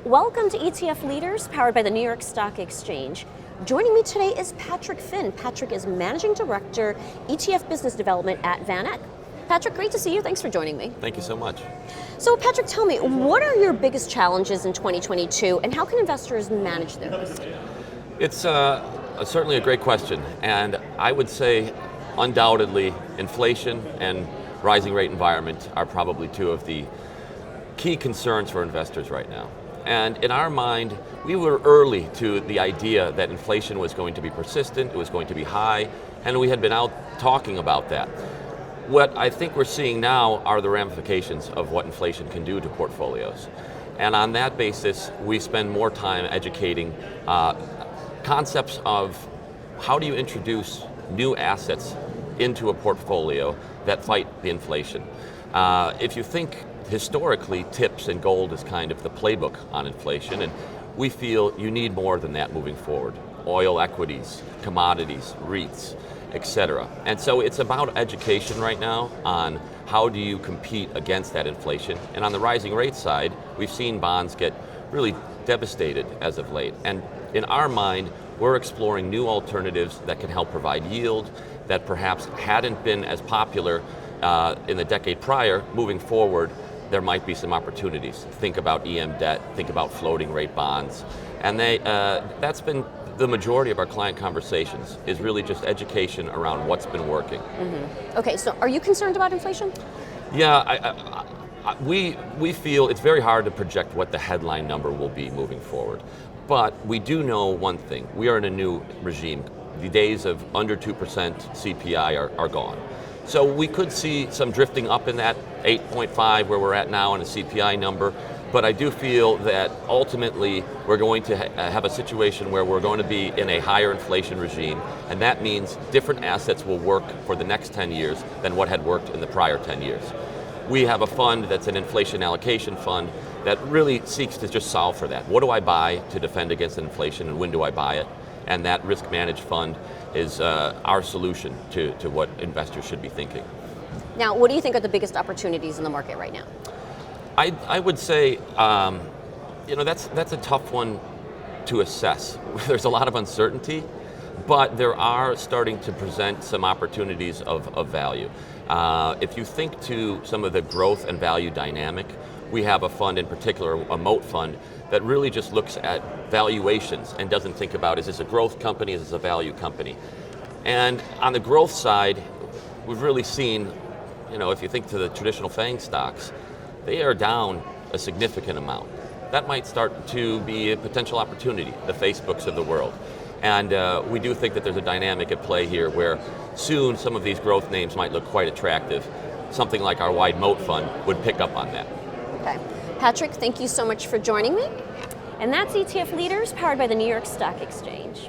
Welcome to ETF Leaders, powered by the New York Stock Exchange. Joining me today is Patrick Finn. Patrick is Managing Director, ETF Business Development at VanEck's. Patrick, great to see you. Thanks for joining me. Thank you so much. So Patrick, tell me, what are your biggest challenges in 2022 and how can investors manage their risk? It's certainly a great question, and I would say undoubtedly inflation and rising rate environment are probably two of the key concerns for investors right now. And in our mind, we were early to the idea that inflation was going to be persistent, it was going to be high, and we had been out talking about that. What I think we're seeing now are the ramifications of what inflation can do to portfolios. And on that basis, we spend more time educating concepts of how do you introduce new assets into a portfolio that fight the inflation. If you think historically, tips and gold is kind of the playbook on inflation, and we feel you need more than that moving forward. Oil equities, commodities, REITs, etc. And so it's about education right now on how do you compete against that inflation. And on the rising rate side, we've seen bonds get really devastated as of late. And in our mind, we're exploring new alternatives that can help provide yield that perhaps hadn't been as popular in the decade prior. Moving forward, there might be some opportunities. Think about EM debt, think about floating rate bonds. And that's been the majority of our client conversations, is really just education around what's been working. Mm-hmm. Okay, so are you concerned about inflation? Yeah, we feel it's very hard to project what the headline number will be moving forward. But we do know one thing, we are in a new regime. The days of under 2% CPI are gone. So we could see some drifting up in that 8.5 where we're at now on a CPI number, but I do feel that ultimately we're going to have a situation where we're going to be in a higher inflation regime, and that means different assets will work for the next 10 years than what had worked in the prior 10 years. We have a fund that's an inflation allocation fund that really seeks to just solve for that. What do I buy to defend against inflation, and when do I buy it? And that risk managed fund is our solution to what investors should be thinking. Now, what do you think are the biggest opportunities in the market right now? I would say, that's a tough one to assess. There's a lot of uncertainty, but there are starting to present some opportunities of value. If you think to some of the growth and value dynamic, we have a fund in particular, a moat fund, that really just looks at valuations and doesn't think about, is this a growth company, is this a value company? And on the growth side, we've really seen, if you think to the traditional FANG stocks, they are down a significant amount. That might start to be a potential opportunity, the Facebooks of the world. And we do think that there's a dynamic at play here where soon some of these growth names might look quite attractive. Something like our wide moat fund would pick up on that. Okay. Patrick, thank you so much for joining me. And that's ETF Leaders, powered by the New York Stock Exchange.